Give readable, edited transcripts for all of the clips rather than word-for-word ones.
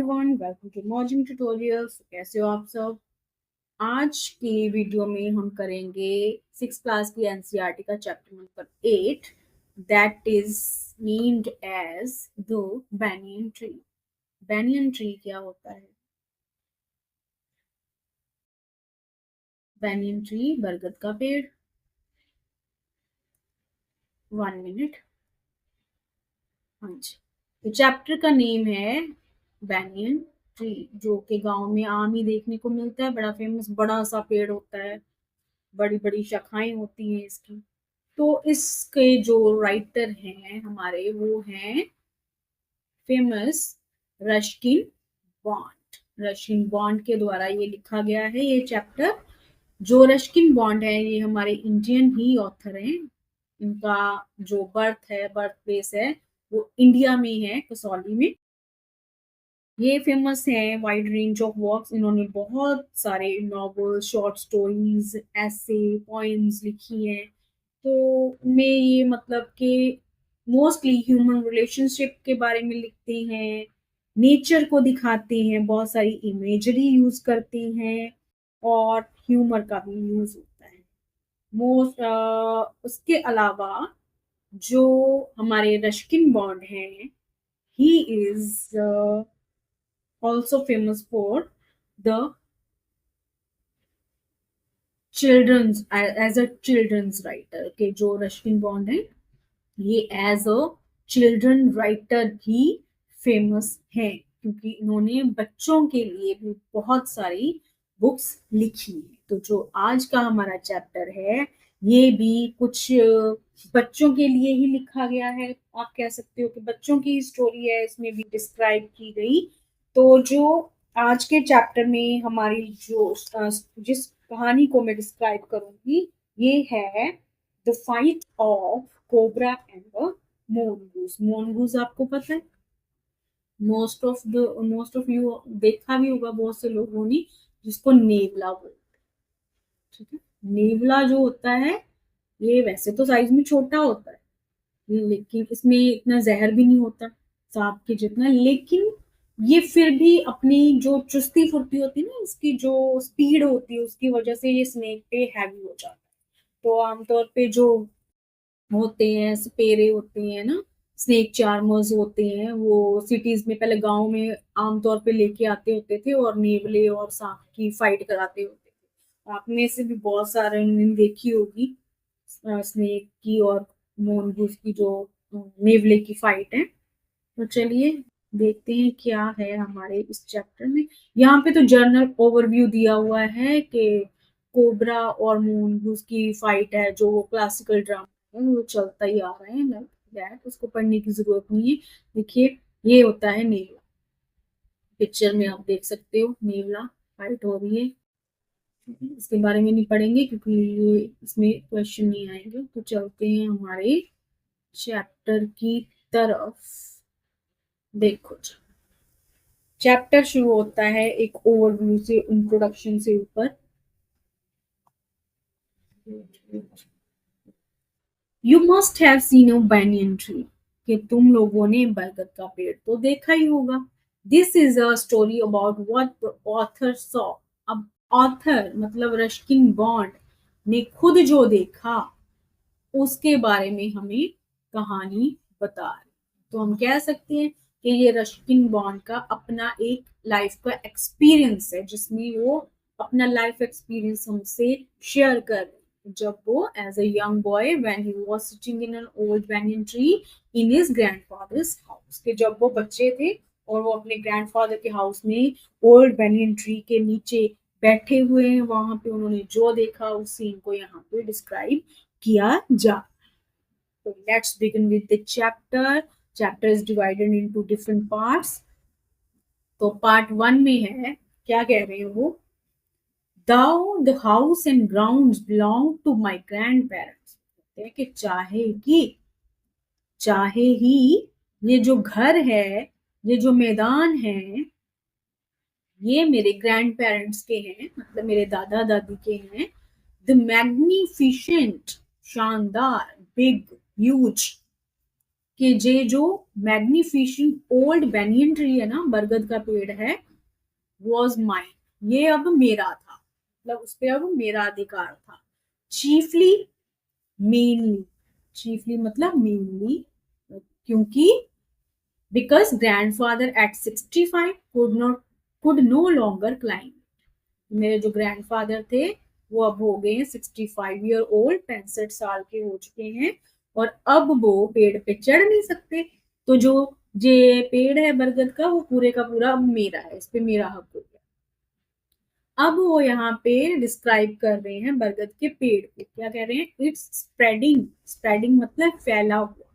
Everyone, welcome to morning tutorials. कैसे हो आप सब? आज के वीडियो में हम करेंगे 6 क्लास की एनसीईआरटी का chapter number 8, that is named as the banyan tree. Banyan tree क्या होता है? बैनियन ट्री बरगद का पेड़। 1 मिनट। हाँ जी, तो चैप्टर का नेम है बैनियन ट्री, जो कि गांव में आम ही देखने को मिलता है। बड़ा फेमस, बड़ा सा पेड़ होता है, बड़ी बड़ी शाखाएं होती हैं इसकी। तो इसके जो राइटर हैं हमारे, वो हैं famous Ruskin bond. Ruskin bond के द्वारा ये लिखा गया है ये चैप्टर। जो रस्किन बॉन्ड है, ये हमारे इंडियन ही ऑथर हैं। इनका जो बर्थ प्लेस है वो इंडिया में है, कसौली में। ये फेमस है वाइड रेंज ऑफ वर्क्स। इन्होंने बहुत सारे नॉवेल, शॉर्ट स्टोरीज, ऐसे, पोइम्स लिखी हैं। तो उनमें ये मतलब कि मोस्टली ह्यूमन रिलेशनशिप के बारे में लिखते हैं, नेचर को दिखाते हैं, बहुत सारी इमेजरी यूज करते हैं और ह्यूमर का भी यूज होता है। मोस्ट उसके अलावा जो हमारे रस्किन बॉन्ड हैं, he is also famous for the children's as a children's writer। के जो रश्किन बॉन्ड है, ये एज अ चिल्ड्रन राइटर भी फेमस है, क्योंकि इन्होंने बच्चों के लिए भी बहुत सारी बुक्स लिखी है। तो जो आज का हमारा चैप्टर है, ये भी कुछ बच्चों के लिए ही लिखा गया है। आप कह सकते हो कि बच्चों की स्टोरी है, इसमें भी डिस्क्राइब की गई। तो जो आज के चैप्टर में हमारी जो जिस कहानी को मैं डिस्क्राइब करूंगी, ये है the fight of cobra and the mongoose. Mongoose आपको पता है, मोस्ट ऑफ यू देखा भी होगा बहुत से लोगों ने, जिसको नेवला बोलते हैं। ठीक है, नेवला जो होता है, ये वैसे तो साइज में छोटा होता है, लेकिन इसमें इतना जहर भी नहीं होता सांप के जितना। लेकिन ये फिर भी अपनी जो चुस्ती फुर्ती होती है ना, इसकी जो स्पीड होती है, उसकी वजह से ये स्नेक पे हैवी हो जाता है। तो आमतौर पे जो होते हैं, सपेरे होते हैं ना, स्नेक चार्मर्स होते हैं, वो सिटीज में, पहले गांव में आमतौर पे लेके आते होते थे और नेवले और सांप की फाइट कराते होते थे। आप में से भी बहुत सारे ने देखी होगी स्नेक की और मोनगूस की जो नेवले की फाइट है। तो चलिए देखते हैं क्या है हमारे इस चैप्टर में। यहाँ पे तो जर्नल ओवरव्यू दिया हुआ है कि कोबरा और मूनगूस की फाइट है, जो क्लासिकल ड्रामा है, वो चलता ही आ रहा है, लाइक दैट। उसको पढ़ने की जरूरत नहीं है। देखिए, ये होता है नेवला। पिक्चर में आप देख सकते हो नेवला फाइट हो रही है। इसके बारे में नहीं पढ़ेंगे क्योंकि ये इसमें क्वेश्चन नहीं आएंगे। तो चलते हैं हमारे चैप्टर की तरफ। देखो, चैप्टर शुरू होता है एक ओवरव्यू से, इंट्रोडक्शन से ऊपर। You must have seen a banyan tree, कि तुम लोगों ने बरगद का पेड़ तो देखा ही होगा। This is a story about what the author saw. अब ऑथर मतलब रस्किन बॉन्ड ने खुद जो देखा, उसके बारे में हमें कहानी बता रही। तो हम कह सकते हैं कि ये रस्किन बॉन्ड का अपना एक लाइफ का एक्सपीरियंस है, जिसमें वो अपना लाइफ एक्सपीरियंस हमसे शेयर कर रहे हैं। जब वो as a young boy when he was sitting in an old banyan tree in his grandfather's house, के जब वो बच्चे थे और वो अपने ग्रैंडफादर के हाउस में ओल्ड banyan ट्री के नीचे बैठे हुए हैं, वहां पे उन्होंने जो देखा उस सीन को यहाँ पे डिस्क्राइब किया जा। So let's begin with the chapter. Chapter is divided into different parts. तो पार्ट 1 में है, क्या कह रहे हैं वो? Thou the house and grounds belong to my grandparents। कहते हैं कि चाहे ही ये जो घर है, ये जो मैदान है, ये मेरे ग्रैंड पेरेंट्स के हैं, मतलब मेरे दादा दादी के हैं। द मैग्निफिशेंट, शानदार, बिग, ह्यूज, कि जे जो मैग्निफिशेंट ओल्ड बेनियन ट्री है ना, बरगद का पेड़ है, वॉज माइन, ये अब मेरा था, मतलब उस पर अब मेरा अधिकार था। चीफली, मेनली, चीफली मतलब मेनली, क्योंकि because grandfather at 65 could no longer climb, मेरे जो ग्रैंडफादर थे वो अब हो गए हैं 65 ईयर ओल्ड, 65 साल के हो चुके हैं, और अब वो पेड़ पे चढ़ नहीं सकते। तो जो ये पेड़ है बरगद का, वो पूरे का पूरा अब मेरा है, इस पे मेरा हक हो गया। अब वो यहाँ पे डिस्क्राइब कर रहे हैं बरगद के पेड़ को, क्या कह रहे हैं, इट्स स्प्रेडिंग, स्प्रेडिंग मतलब फैला हुआ,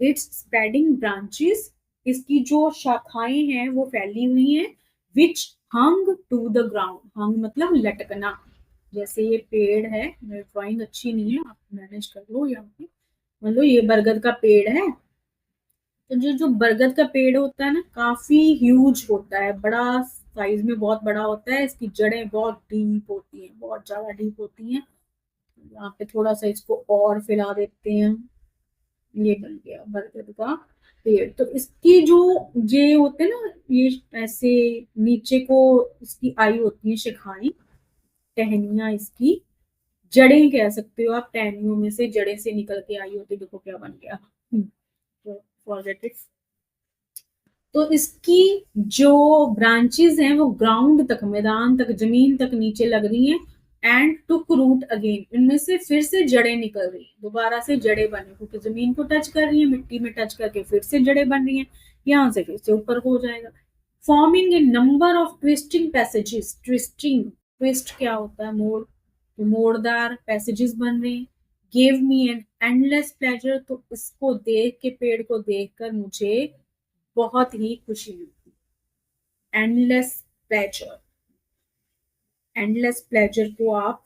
इट्स स्प्रेडिंग ब्रांचेस, इसकी जो शाखाएं हैं वो फैली हुई हैं, विच हंग टू द ग्राउंड, हंग मतलब लटकना, जैसे ये पेड़ है, मेरी ड्राइंग अच्छी नहीं है, आप मैनेज कर लो यहाँ पे, मतलब ये बरगद का पेड़ है, तो जो बरगद का पेड़ होता है ना, काफी ह्यूज होता है, बड़ा साइज में बहुत बड़ा होता है, इसकी जड़ें बहुत डीप होती हैं, बहुत ज्यादा डीप होती हैं। यहाँ पे थोड़ा सा इसको और फैला देते हैं, ये बन गया बरगद का पेड़। तो इसकी जो ये होते हैं ना, ये ऐसे नीचे को इसकी आई होती है शाखाएं, टहनियां, इसकी जड़ें कह सकते हो आप, टहनियों में से जड़ें से निकल के आई होती, देखो क्या बन गया, फॉरगेट इट। तो इसकी जो ब्रांचेस हैं वो ग्राउंड तक, मैदान तक, जमीन तक नीचे लग रही हैं, एंड टुक रूट अगेन, इनमें से फिर से जड़ें निकल रही हैं, दोबारा से जड़ें बनी, क्योंकि जमीन को टच कर रही है, मिट्टी में टच करके फिर से जड़ें बन रही हैं, यहाँ से फिर से ऊपर हो जाएगा, forming a number of twisting passages, twisting, twist क्या होता है, मोड़, तो मोड़दार पैसेजेस बन रहे हैं, give me an endless pleasure, तो इसको देख के, पेड़ को देखकर मुझे बहुत ही खुशी मिलती, एंडलेस प्लेजर, एंडलेस प्लेजर को आप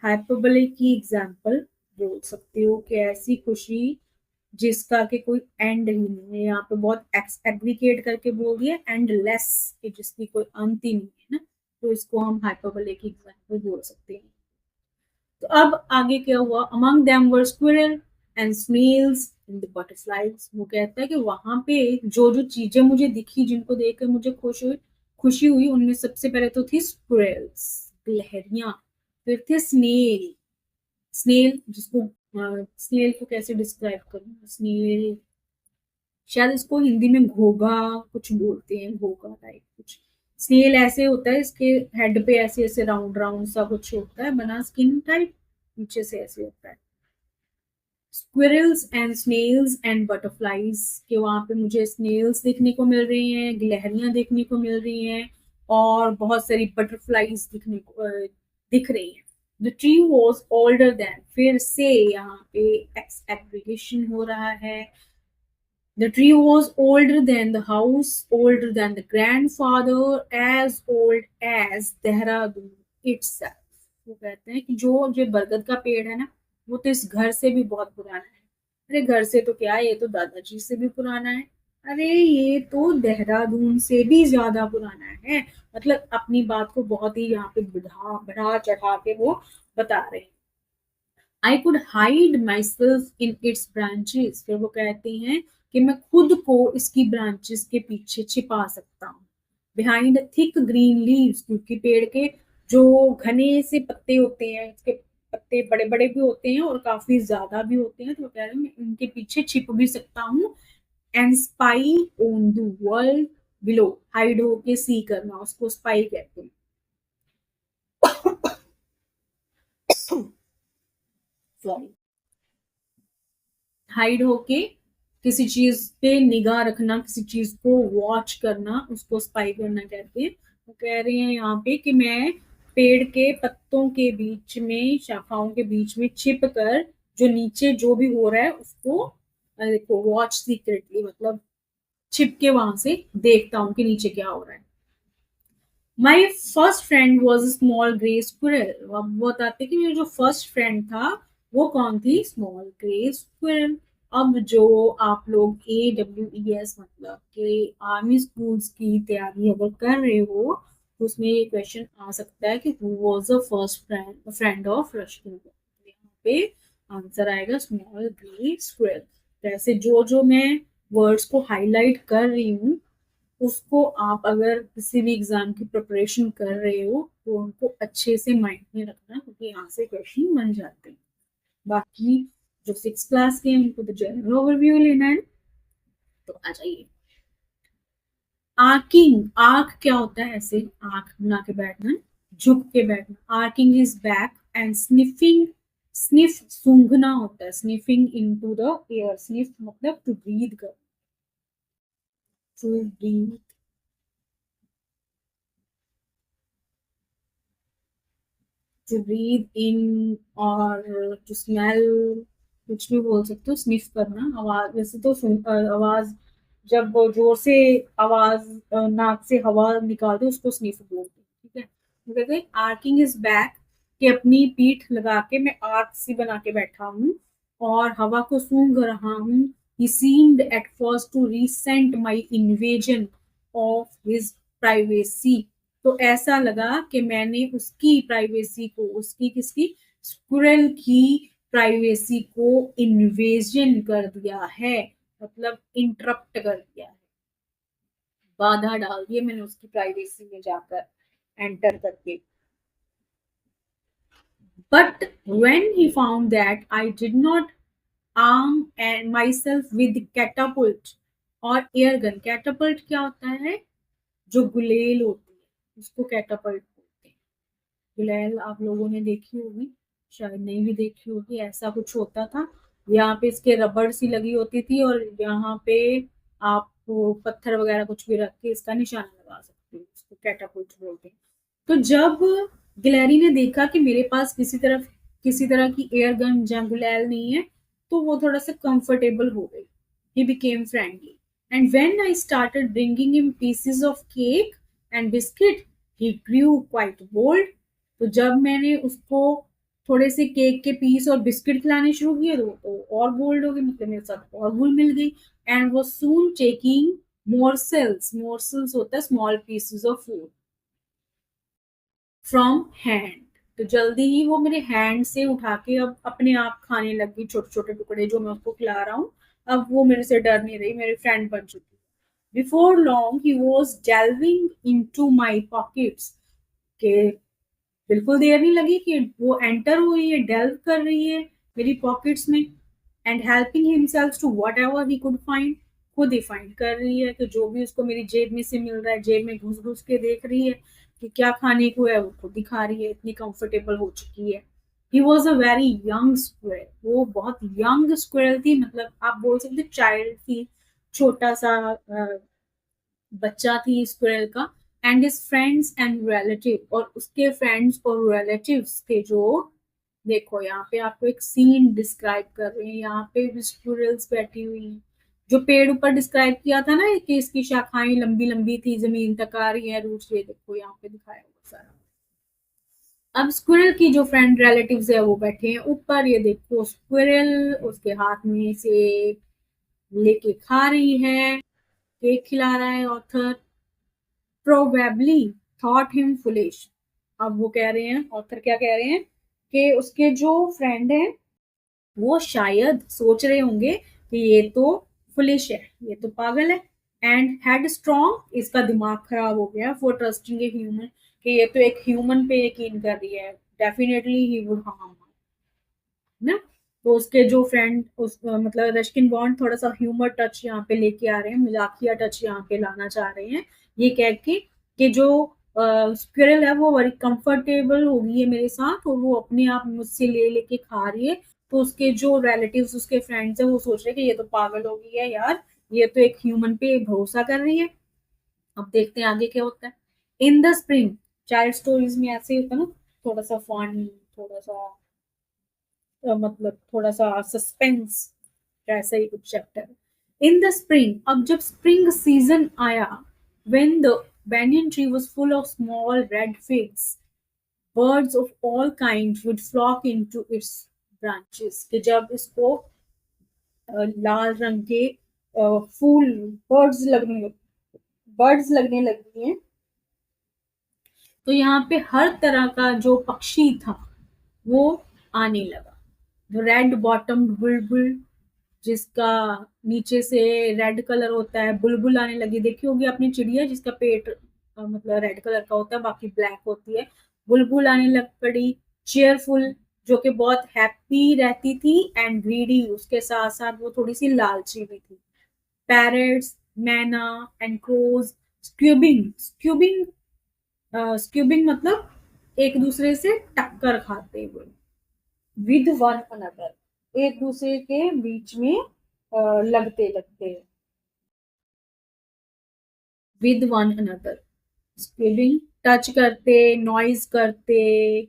हाइपरबोले की एग्जांपल बोल सकते हो, कि ऐसी खुशी जिसका कि कोई एंड ही नहीं है, यहाँ पे बहुत एग्रीगेट करके बोल दिया, एंडलेस, कि जिसकी कोई अंत ही नहीं है ना, तो इसको हम हाइपरबोले की एग्जांपल बोल सकते हैं। तो अब आगे क्या हुआ, among them were squirrel and snails and butterflies, वो कहता है कि वहां पे जो जो चीजें मुझे दिखी, जिनको देखकर मुझे खुशी हुई, उनमें सबसे पहले तो थी स्क्विरल्स, गिलहरियां, फिर थे स्नेल, स्नेल जिसको, स्नेल को कैसे डिस्क्राइब करूँ, स्नेल शायद इसको हिंदी में घोगा कुछ बोलते हैं, घोगा टाइप कुछ, स्नेल ऐसे होता है, इसके हेड पे ऐसे ऐसे राउंड राउंड सा कुछ होता है बना, स्किन टाइप, पीछे से ऐसे होता है। Squirrels and snails and butterflies, के वहां पे मुझे स्नेल्स देखने को मिल रही हैं, गिलहरियां देखने को मिल रही हैं, और बहुत सारी बटरफ्लाइज दिखने को दिख रही हैं। The tree was older than, फिर से यहाँ पे एक्स एग्रीगेशन हो रहा है, the tree was older than the house, older than the grandfather, as old as Dehradun itself. वो कहते हैं कि जो बरगद का पेड़ है ना, वो तो इस घर से भी बहुत पुराना है। अरे घर से तो क्या, ये तो दादाजी से भी पुराना है, अरे ये तो देहरादून से भी ज्यादा पुराना है, मतलब अपनी बात को बहुत ही यहाँ पे बढ़ा बढ़ा चढ़ा के वो बता रहे हैं। I could hide my self in its branches, फिर वो कहते हैं कि मैं खुद को इसकी ब्रांचेस के पीछे छिपा सकता हूँ, बिहाइंड थिक ग्रीन लीव्स, क्योंकि पेड़ के जो घने से पत्ते होते हैं, इसके पत्ते बड़े बड़े भी होते हैं और काफी ज्यादा भी होते हैं, तो कह रहे हैं मैं इनके पीछे छिप भी सकता हूँ, and spy on the world below, hide होके सी करना, उसको स्पाई कहते हैं। सॉरी, हाइड होके किसी चीज पे निगाह रखना, किसी चीज को वॉच करना, उसको स्पाई करना कहते हैं। वो कह रहे हैं यहाँ पे कि मैं पेड़ के पत्तों के बीच में, शाखाओं के बीच में छिप कर जो नीचे जो भी हो रहा है उसको, देखो वॉच सीक्रेटली, मतलब छिप के वहां से देखता हूँ कि नीचे क्या हो रहा है। My first friend was small grey squirrel, अब वो बताते कि मेरा जो फर्स्ट फ्रेंड था वो कौन थी, स्मॉल ग्रे स्क्विरल। अब जो आप लोग AWES मतलब के आर्मी स्कूल्स की तैयारी अगर कर रहे हो, तो उसमें ये क्वेश्चन आ सकता है कि who was the first friend of Rashmi, यहाँ पे आंसर आएगा स्मॉल ग्रे स्क्विरल। जैसे जो जो मैं वर्ड्स को हाईलाइट कर रही हूँ उसको आप अगर किसी भी एग्जाम की प्रिपरेशन कर रहे हो तो उनको अच्छे से माइंड में रखना, क्योंकि यहाँ से क्वेश्चन बन जाते हैं। बाकी जो 6 क्लास के हैं उनको तो जनरल ओवरव्यू लेना है। तो आ जाइए। आर्किंग, आर्क क्या होता है? ऐसे आंख बना के बैठना, झुक के बैठना। Arching is back and sniffing, sniff सूंघना होता है, sniffing into the air. Sniff मतलब टू ब्रीथ कर, to breathe, to breathe in, और टू स्मेल, कुछ भी बोल सकते हो। स्निफ करना, आवाज वैसे तो आवाज जब जोर से आवाज नाक से हवा निकालते उसको स्निफ बोलते हैं, ठीक है। तो कहते हैं आर्किंग इज बैक, कि अपनी पीठ लगा के मैं आर्क सी बना के बैठा हूँ और हवा को सूंघ रहा हूँ। he seemed at first to resent my invasion of his privacy। तो ऐसा लगा कि मैंने उसकी प्राइवेसी को, उसकी किसकी, स्क्विरल की प्राइवेसी को इन्वेजन कर दिया है, मतलब इंटरप्ट कर दिया है, बाधा डाल दी है मैंने उसकी प्राइवेसी में जाकर एंटर करके। But when he found that I did not arm and myself with catapult और एयर गन। कैटापल्ट क्या होता है? जो गुलेल होती है उसको कैटापल्ट बोलते हैं। गुलेल आप लोगों ने देखी होगी, शायद नहीं भी देखी होगी। ऐसा कुछ होता था, यहाँ पे इसके रबड़ सी लगी होती थी और यहाँ पे आप पत्थर वगैरह कुछ भी रख के इसका निशाना लगा सकते हो, उसको कैटापल्ट बोलते हैं। तो जब गिलहरी ने देखा कि मेरे पास किसी तरह की एयर गन या गुलेल नहीं है, तो वो थोड़ा सा कंफर्टेबल हो गई। He became friendly and when I started bringing him pieces of cake and biscuit he grew quite bold. तो जब मैंने उसको थोड़े से केक के पीस और बिस्किट खिलाने शुरू किए तो और बोल्ड हो गई, मतलब मेरे साथ और घुल मिल गई। एंड वो सून टेकिंग मोरसेल्स, मोरसेल्स होता है small pieces of food, from hand. तो जल्दी ही वो मेरे हैंड से उठा के अब अपने आप खाने लगी, छोटे छोटे टुकड़े जो मैं उसको खिला रहा हूँ। अब वो मेरे से डर नहीं रही, मेरी फ्रेंड बन चुकी है। Before long he was delving into my pockets, के बिल्कुल देर नहीं लगी कि वो एंटर हो रही है, डेल्व कर रही है मेरी पॉकेट्स में। And helping himself to whatever he could find, खुद ही फाइंड कर रही है कि जो भी उसको मेरी जेब में से मिल रहा है, जेब में घुस घुस के देख रही है कि क्या खाने को है, वो खुद ही खा रही है, इतनी कंफर्टेबल हो चुकी है। He was a very young squirrel, वो बहुत यंग स्क्वेरल थी, मतलब आप बोल सकते चाइल्ड थी, छोटा सा बच्चा थी स्क्वेरल का। And his friends and relative, और उसके फ्रेंड्स और रिलेटिव्स के जो, देखो यहाँ पे आपको एक सीन डिस्क्राइब कर रहे हैं, यहाँ पे भी स्क्विरल्स बैठी हुई हैं। जो पेड़ ऊपर डिस्क्राइब किया था ना कि इसकी शाखाएं लंबी लंबी थी, जमीन तक आ रही है रूट्स, ये देखो यहाँ पे दिखाया हुआ सारा। अब स्क्विरल की जो फ्रेंड रिलेटिव्स है वो बैठे हैं ऊपर, ये देखो स्क्विरल उसके हाथ में से लेके खा रही है, केक खिला रहा है author. Probably thought him foolish. अब वो कह रहे हैं, ऑथर क्या कह रहे हैं, कि उसके जो फ्रेंड हैं वो शायद सोच रहे होंगे कि ये तो फुलिश है, ये तो पागल है। एंड हेड स्ट्रॉन्ग, इसका दिमाग खराब हो गया, फॉर ट्रस्टिंग ए ह्यूमन, कि ये तो एक ह्यूमन पे यकीन कर रही है, डेफिनेटली ही वुड हार्म ना। तो उसके जो फ्रेंड उस मतलब रश्किन बॉन्ड थोड़ा सा ह्यूमर टच यहाँ पे लेके आ रहे हैं, मजाकिया टच यहाँ पे लाना चाह रहे हैं, ये कह के कि जो स्क्विरल है वो बड़ी कंफर्टेबल हो गई है मेरे साथ और वो अपने आप मुझसे ले लेके खा रही है। तो उसके जो रिलेटिव्स, उसके फ्रेंड्स है, वो सोच रहे हैं कि ये तो पागल हो गई है यार, ये तो एक ह्यूमन पे भरोसा कर रही है। अब देखते हैं आगे क्या होता है। In the spring, child stories में ऐसे ही होता है ना, थोड़ा सा फन, थोड़ा सा मतलब थोड़ा सा सस्पेंस, ऐसा ही कुछ चैप्टर। इन द स्प्रिंग, अब जब स्प्रिंग सीजन आया, when the banyan tree was full of small red figs, birds of all kinds would flock into its branches। कि जब इसको लाल रंग के फूल, बर्ड्स लगने लगी हैं, तो यहाँ पे हर तरह का जो पक्षी था वो आने लगा। रेड बॉटम बुलबुल, जिसका नीचे से रेड कलर होता है, बुलबुल आने लगी। देखी होगी आपने चिड़िया जिसका पेट मतलब रेड कलर का होता है, बाकी ब्लैक होती है। बुलबुल आने लग पड़ी। चेयरफुल, जो कि बहुत हैप्पी रहती थी, एंड ग्रीडी, उसके साथ साथ वो थोड़ी सी लालची भी थी। पैरट्स, मैना एंड क्रोज, स्क्यूबिंग। स्क्यूबिंग मतलब एक दूसरे से टक्कर खाते हुए, विद वन अनदर, एक दूसरे के बीच में लगते लगते, विद वन अनदर। स्क्यूबिंग, टच करते, नॉइज करते,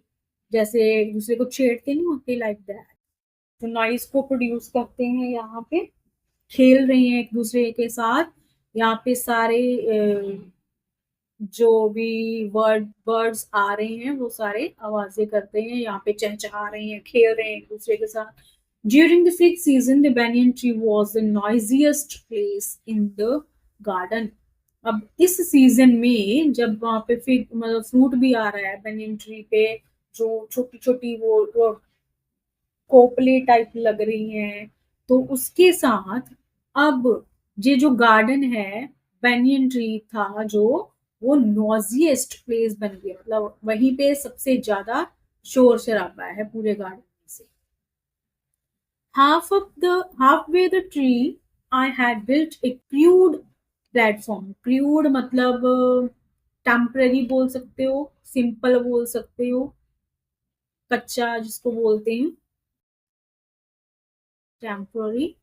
जैसे एक दूसरे को छेड़ते नहीं होते, लाइक दैट। तो नॉइज को प्रोड्यूस करते हैं यहाँ पे, खेल रहे हैं एक दूसरे के साथ। यहाँ पे सारे जो भी बर्ड्स आ रहे हैं वो सारे आवाजें करते हैं, यहाँ पे चहचहा रहे हैं, खेल रहे हैं एक दूसरे के साथ। During the fig season the banyan tree was the noisiest place in the garden। अब इस सीजन में जब वहां पे फिग मतलब फ्रूट भी आ रहा है banyan ट्री पे, जो छोटी छोटी वो कोपले टाइप लग रही हैं, तो उसके साथ अब ये जो गार्डन है, बेनियन ट्री था जो, वो नॉजिएस्ट प्लेस बन गया। मतलब वहीं पे सबसे ज्यादा शोर शराबा है पूरे गार्डन में से। Halfway the tree I had built a crude platform. Crude मतलब टेम्पररी बोल सकते हो, सिंपल बोल सकते हो, कच्चा जिसको बोलते हैं टेम्पररी।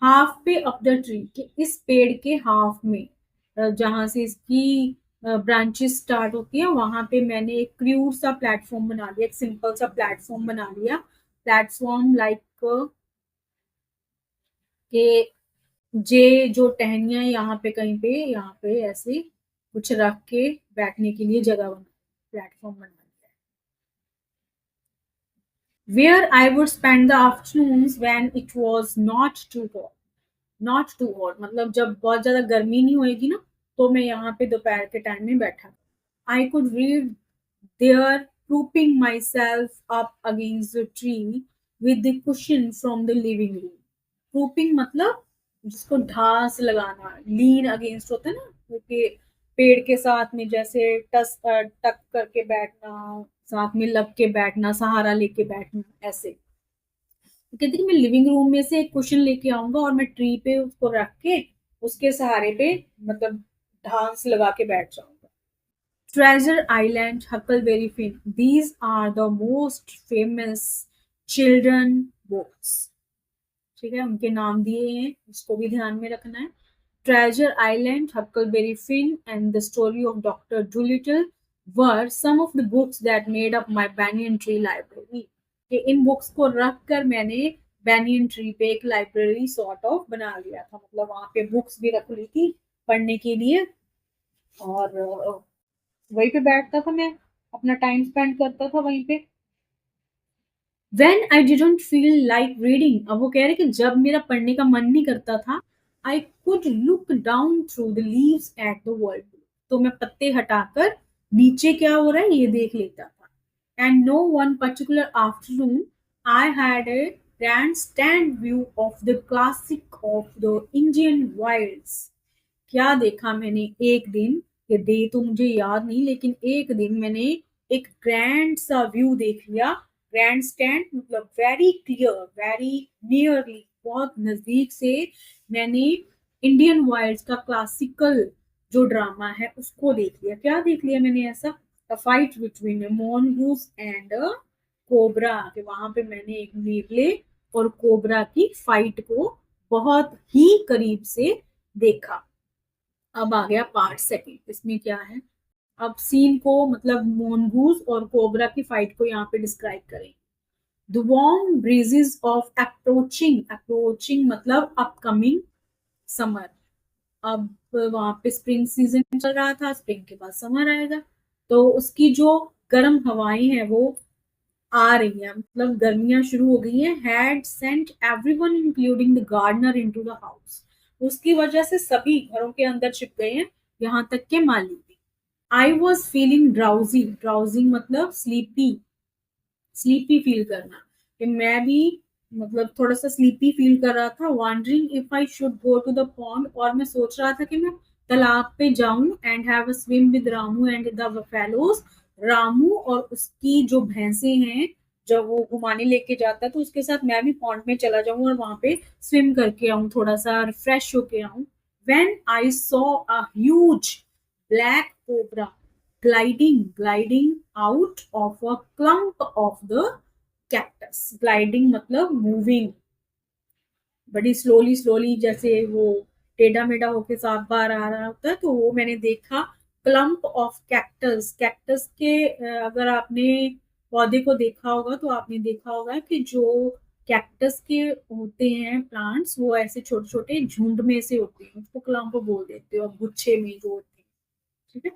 हाफ पे ऑफ द ट्री, के इस पेड़ के हाफ में, जहां से इसकी ब्रांचेस स्टार्ट होती है, वहां पे मैंने एक क्रूड सा प्लेटफॉर्म बना लिया, एक सिंपल सा प्लेटफॉर्म बना लिया। प्लेटफॉर्म लाइक के जे जो टहनियां यहाँ पे कहीं पे, यहाँ पे ऐसे कुछ रख के बैठने के लिए जगह बना, प्लेटफॉर्म बना लिया। Where I would spend the afternoons when it was not too hot। Not too hot मतलब जब बहुत ज्यादा गर्मी नहीं होएगी ना, तो मैं यहाँ पे दोपहर के टाइम में बैठा। I could read there, propping myself up against the tree with the cushion from the living room. Propping मतलब जिसको ढांस लगाना, लीन अगेंस्ट होता है ना, क्योंकि पेड़ के साथ में जैसे टक करके बैठना, साथ में लग के बैठना, सहारा लेके बैठना, ऐसे। तो कहती कि मैं लिविंग रूम में से एक कुशन लेके आऊंगा और मैं ट्री पे उसको रख के उसके सहारे पे मतलब ढांस लगा के बैठ जाऊंगा। Treasure Island, Huckleberry Finn, these are the most famous children books. ठीक है, उनके नाम दिए हैं, इसको भी ध्यान में रखना है। Treasure Island, Huckleberry fin and the story of doctor Dolittle were some of the books that made up my banyan tree library। कि इन बुक्स को रख कर मैंने बैनियन ट्री पे एक लाइब्रेरी सॉर्ट ऑफ बना लिया था, मतलब वहां पे बुक्स भी रख ली थी पढ़ने के लिए, और वहीं पे बैठता था मैं, अपना टाइम स्पेंड करता था वहीं पे। When I didn't feel like reading, अब वो कह रहे कि जब मेरा पढ़ने का मन नहीं करता था, I could look down through the leaves at the world। तो मैं पत्ते हटाकर नीचे क्या हो रहा है ये देख लेता था। And no one particular afternoon I had a grandstand view of the classic of the Indian wilds। क्या देखा मैंने एक दिन, ये डे तो मुझे याद नहीं, लेकिन एक दिन मैंने एक ग्रैंड सा व्यू देख लिया। ग्रैंड स्टैंड मतलब वेरी क्लियर, वेरी नियरली, बहुत नजदीक से मैंने इंडियन वाइल्ड्स का क्लासिकल जो ड्रामा है उसको देख लिया। क्या देख लिया मैंने ऐसा, a fight between a mongoose and a cobra, कि वहां पे मैंने एक नेवले और कोबरा की फाइट को बहुत ही करीब से देखा। अब आ गया पार्ट सेकंड, इसमें क्या है, अब सीन को मतलब मोनगूस और कोबरा की फाइट को यहाँ पे डिस्क्राइब करें। The warm breezes of approaching मतलब अपकमिंग समर। अब वहां पे स्प्रिंग सीजन चल रहा था, स्प्रिंग के बाद समर आएगा, तो उसकी जो गर्म हवाएं हैं वो आ रही है, मतलब गर्मियां शुरू हो गई हैं। Had sent everyone including the gardener into the house. उसकी वजह से सभी घरों के अंदर छिप गए हैं, यहाँ तक के माली भी। आई वॉज फीलिंग ड्राउजिंग मतलब स्लीपी, स्लीपी फील करना, कि मैं भी मतलब थोड़ा सा स्लीपी फील कर रहा था. Wondering if I should go to the pond, और मैं सोच रहा था कि मैं तालाब पे जाऊं and have a swim with Ramu and the buffaloes. Ramu और उसकी जो भैंसे हैं, जब वो घुमाने लेके जाता है तो उसके साथ मैं भी पॉन्ड में चला जाऊं और वहां पे स्विम करके आऊं, थोड़ा सा रिफ्रेश होके आऊं. When I saw a huge black cobra gliding out of a clump of the cactus. Gliding मतलब मूविंग, बड़ी स्लोली स्लोली, जैसे वो टेढ़ा मेढ़ा होके साफ बाहर आ रहा होता है, तो वो मैंने देखा. क्लम्प ऑफ कैक्टस, कैक्टस के अगर आपने पौधे को देखा होगा तो आपने देखा होगा कि जो कैक्टस के होते हैं प्लांट्स, वो ऐसे छोटे छोटे झुंड में से होते हैं, उसको क्लम्प बोल देते हो, और गुच्छे में जो होते हैं. ठीक है,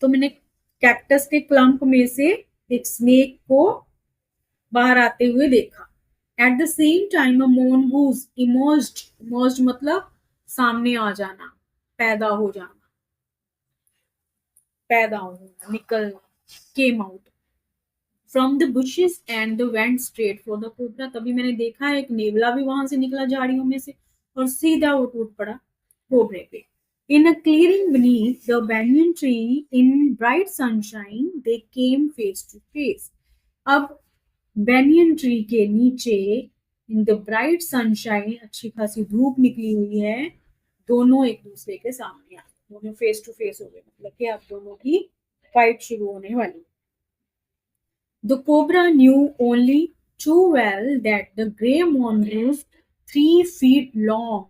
तो मैंने कैक्टस के क्लम्प में से एक स्नेक को बाहर आते हुए देखा. Eight the same time a mongoose emerged मतलब सामने आ जाना, पैदा हो जाना, पैदा होना, निकलना. Came out from the bushes and the went straight for the cobra. तभी मैंने देखा एक नेवला भी वहां से निकला झाड़ियों में से और सीधा वो टूट पड़ा कोबरे पे. In a clearing beneath the banyan tree in bright sunshine, they came face to face. अब बैनियन ट्री के नीचे इन द ब्राइट सनशाइन, अच्छी खासी धूप निकली हुई है, दोनों एक दूसरे के सामने आए, दोनों फेस टू फेस हो गए, मतलब कि अब दोनों की फाइट शुरू होने वाली. The cobra knew only too well that the grey mongoose 3 feet long,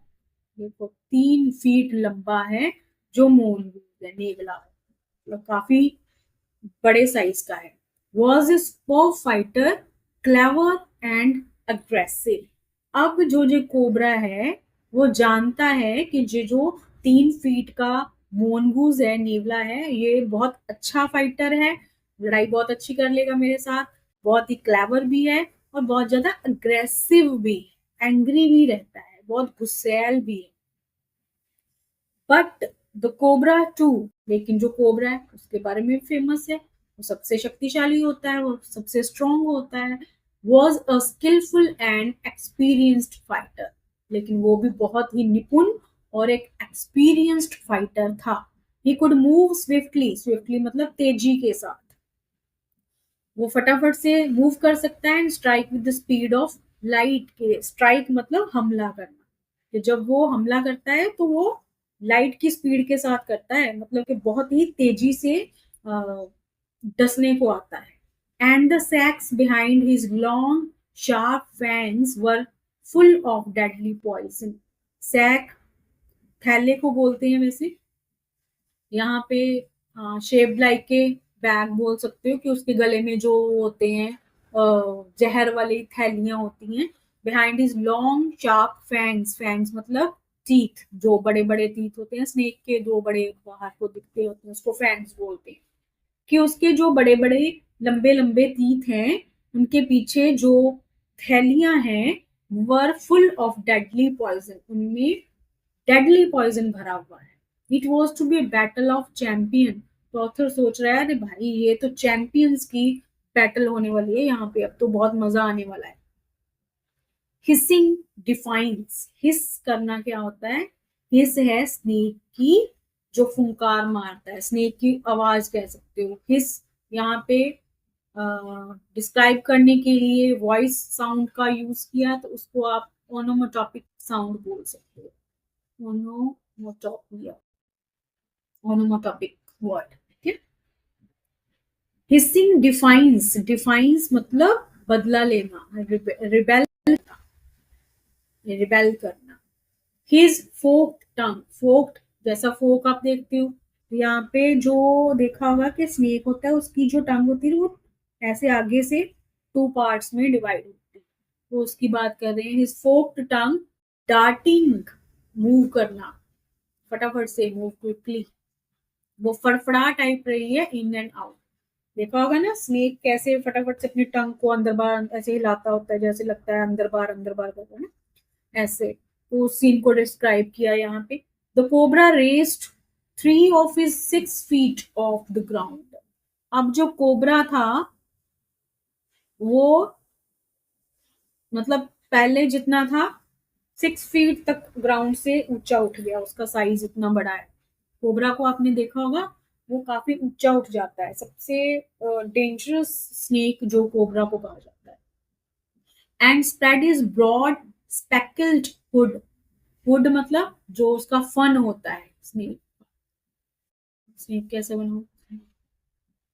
देखो 3 फीट लंबा है जो mongoose है, नेवला, मतलब काफी बड़े साइज का है. Was a sport fighter, clever and aggressive. अब जो कोबरा है वो जानता है कि जो 3 फीट का मोनगूज है, नेवला है, ये बहुत अच्छा फाइटर है, लड़ाई बहुत अच्छी कर लेगा मेरे साथ, बहुत ही क्लेवर भी है और बहुत ज्यादा अग्रेसिव भी, एंग्री भी रहता है, बहुत गुस्सैल भी है. बट द कोबरा टू, लेकिन जो कोबरा है उसके बारे में फेमस है, वो सबसे शक्तिशाली होता है, वो सबसे स्ट्रांग होता है. Was a skilful and experienced fighter, लेकिन वो भी बहुत ही निपुण और एक एक्सपीरियंस्ड फाइटर था. He could move swiftly, swiftly मतलब तेजी के साथ, वो फटाफट से मूव कर सकता है. And strike with the speed of light, के स्ट्राइक मतलब हमला करना, कि जब वो हमला करता है तो वो लाइट की स्पीड के साथ करता है, मतलब कि बहुत ही तेजी से डसने को आता है. And the sacs behind his long sharp fangs were full of deadly poison. Sac थैले को बोलते हैं वैसे, यहाँ पे शेप लाइक के बैग बोल सकते हो, कि उसके गले में जो होते हैं जहर वाली थैलियां होती हैं. Behind is long sharp fangs, fangs मतलब टीथ, जो बड़े बड़े टीथ होते हैं स्नेक के, दो बड़े बाहर को दिखते होते हैं, उसको फैंग्स बोलते हैं. कि उसके जो बड़े बड़े लंबे लंबे टीथ हैं, उनके पीछे जो थैलियां हैं, were full of deadly poison, उनमें डेडली पॉइजन भरा हुआ है. It was to be battle of champion. तो ऑथर सोच रहा है, अरे भाई ये तो चैंपियंस की बैटल होने वाली है यहाँ पे, अब तो बहुत मजा आने वाला है. हिसिंग डिफाइंस, हिस करना क्या होता है, हिस है स्नेक की जो फुंकार मारता है, स्नेक की आवाज कह सकते हो. हिस यहाँ पे डिस्क्राइब करने के लिए वॉइस साउंड का यूज किया, तो उसको आप ओनोमोटॉपिक साउंड बोल सकते हो. Onomatopoeia, onomatopoeic word. ठीक है. हिसिंग डिफाइंस, डिफाइंस मतलब बदला लेना, रिबेल, रिबेल करना. हिज फोक्ड टंग, फोक्ड जैसा फोक आप देखते हो, तो यहाँ पे जो देखा होगा कि स्नेक होता है, उसकी जो टंग होती है वो ऐसे आगे से 2 पार्ट्स में डिवाइड होती है, तो उसकी बात कर रहे हैं. हिज फोक्ड टंग डार्टिंग, मूव करना, फटाफट से मूव क्विकली, वो फड़फड़ा टाइप रही है, इन एंड आउट. देखा होगा ना स्नेक कैसे फटाफट से अपनी टंग को अंदर बाहर ऐसे हिलाता होता है, जैसे लगता है अंदर बाहर करता है ना, ऐसे. तो उस सीन को डिस्क्राइब किया यहाँ पे. The cobra raised 3 of his 6 feet of the ground. अब जो कोबरा था वो मतलब पहले जितना था 6 फीट तक ग्राउंड से ऊंचा उठ गया, उसका साइज इतना बड़ा है। कोबरा को आपने देखा होगा, वो काफी ऊंचा उठ जाता है, सबसे डेंजरस स्नेक जो कोबरा को कहा जाता है। And spread is broad speckled hood. Hood मतलब जो उसका फन होता है स्नेक। स्नेक कैसे बना,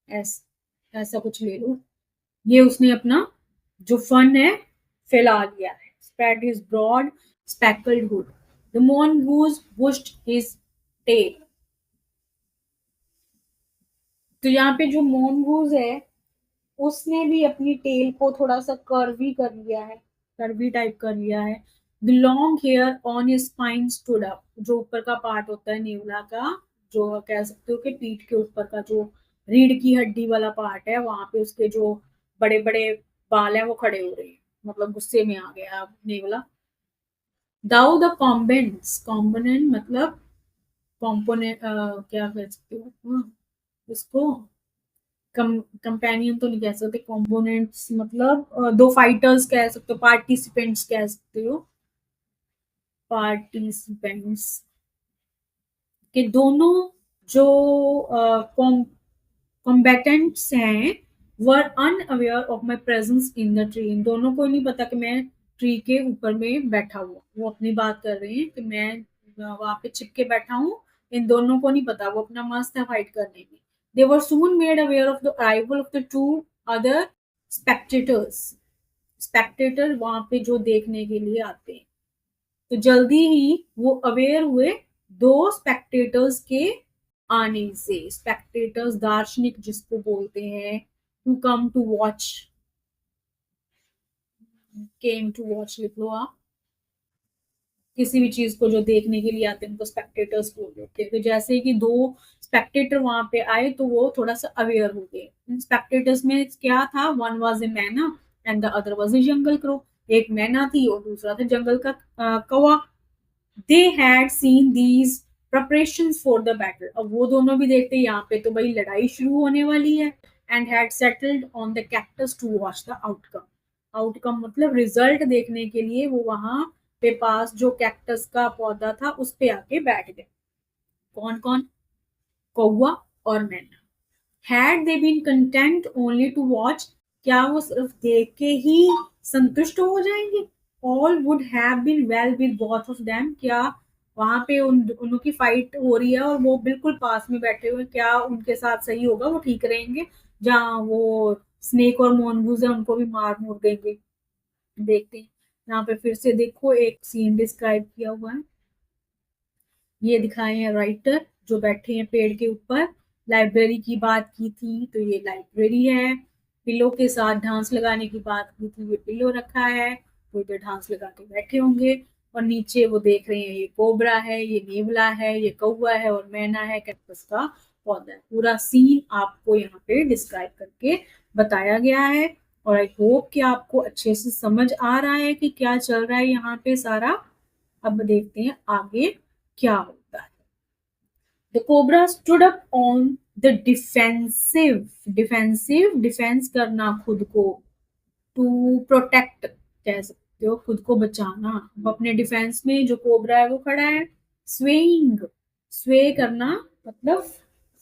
ऐसा ऐसा कुछ ले लो, ये उसने अपना जो फन है फैला दिया है। Spread his broad speckled hood, the mongoose bushed his tail। तो यहाँ पे जो mongoose है उसने भी अपनी टेल को थोड़ा सा कर्वी कर लिया है, कर्वी टाइप कर लिया है। The long hair on his spine stood up. जो ऊपर का पार्ट होता है नेवला का, जो कह सकते हो कि पीठ के ऊपर का जो रीढ़ की हड्डी वाला पार्ट है, वहां पे उसके जो बड़े बड़े बाल हैं वो खड़े हो रहे हैं, मतलब गुस्से में आ गया अब नेवला। दाउ द कॉम्बेंट्स, कॉम्पोनेंट मतलब कॉम्पोनेंट, क्या कह सकते हो इसको, कंपेनियन तो नहीं कह सकते, कॉम्पोनेंट्स मतलब दो फाइटर्स कह सकते हो, पार्टिसिपेंट्स कह सकते हो, पार्टिसिपेंट्स के दोनों जो कॉम्बेटेंट्स हैं were unaware of my presence in the tree. इन दोनों को नहीं पता कि मैं ट्री के ऊपर में बैठा हुआ, वो अपनी बात कर रहे हैं कि मैं वहां पे चिपके बैठा हूँ। इन दोनों को नहीं पता, वो अपना मस्त है फाइट करने में। They were soon made aware of the arrival of the two other spectators. Spectator वहां पे जो देखने के लिए आते हैं, तो जल्दी ही वो अवेयर हुए दो स्पेक्टेटर्स के आने से। स्पेक्टेटर्स दार्शनिक जिसको बोलते हैं, to come to watch, came to watch लिख लो आप। किसी भी चीज को जो देखने के लिए आते हैं उनको स्पेक्टेटर्स बोल देते हैं। तो जैसे कि दो स्पेक्टेटर वहां पे आए तो वो थोड़ा सा अवेयर हो गए। इन स्पेक्टेटर्स में क्या था, वन वाज ए मैना and the other was a jungle crow. एक मैना थी और दूसरा था जंगल का कौवा। They had seen these preparations for the battle. अब वो दोनों भी देखते यहाँ पे तो भाई लड़ाई शुरू होने वाली है। And had settled on the cactus to watch the outcome. Outcome मतलब रिजल्ट देखने के लिए वो वहां पे पास जो कैक्टस का पौधा था उस पे आके बैठ गए। कौन कौन, कौवा और मैना। Had they been content only to watch, क्या वो सिर्फ देख के ही संतुष्ट हो जाएंगे। All would have been well with both of them, क्या वहां पे उनकी फाइट हो रही है और वो बिल्कुल पास में बैठे हुए, क्या उनके साथ सही होगा, वो ठीक रहेंगे। जहाँ वो स्नेक और मोनगूज है उनको भी मार मूर देंगे। देखते हैं यहाँ पे फिर से देखो एक सीन डिस्क्राइब किया हुआ है। ये दिखाए हैं राइटर जो बैठे हैं पेड़ के ऊपर। लाइब्रेरी की बात की थी तो ये लाइब्रेरी है। पिलो के साथ ढांस लगाने की बात की थी, ये पिलो रखा है, तो इधर ढांस लगा के बैठे होंगे। और नीचे वो देख रहे हैं, ये कोबरा है, ये नेवला है, ये कौवा है और मैना है, कैक्टस का पौधा है। पूरा सीन आपको यहाँ पे डिस्क्राइब करके बताया गया है। और आई होप कि आपको अच्छे से समझ आ रहा है कि क्या चल रहा है यहाँ पे सारा। अब देखते हैं आगे क्या होता है। The cobra stood up on the defensive. Defensive defence करना खुद को, टू प्रोटेक्ट कह सकते हो, खुद को बचाना। अब अपने डिफेंस में जो कोबरा है वो खड़ा है। स्वेइंग, स्वे करना मतलब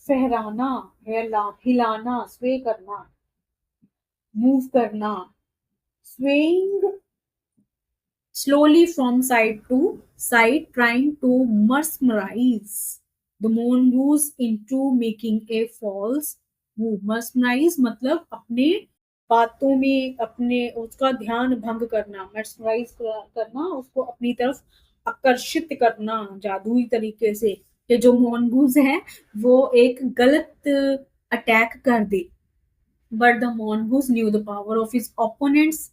फहराना, हिलाना, स्वे करना, मूव करना। Swaying slowly from side to side, trying to mesmerize the mongoose into making a false move। mesmerize मतलब अपने बातों में अपने उसका ध्यान भंग करना, mesmerize करना, उसको अपनी तरफ आकर्षित करना जादुई तरीके से, कि जो mongoose है वो एक गलत अटैक कर दे। But the mongoose knew the power of his opponent's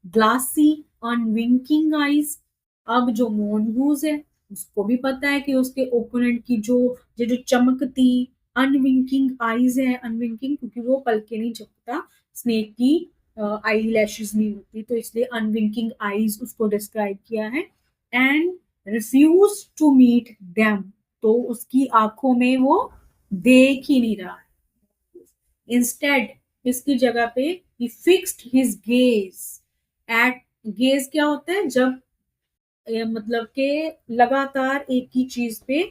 glassy, unwinking eyes। अब जो mongoose है उसको भी पता है कि उसके ओपोनेंट की जो जो चमकती अनविंकिंग आईज है, अनविंकिंग क्योंकि वो पलके नहीं झपकता, स्नेक की आई लैशेज नहीं होती, तो इसलिए अनविंकिंग आईज उसको डिस्क्राइब किया है। And refuse to meet them, तो उसकी आंखों में वो देख ही नहीं रहा है। इंस्टेड, इसकी जगह पे he fixed his gaze at gauge क्या होता है, जब मतलब के लगातार एक ही चीज पे,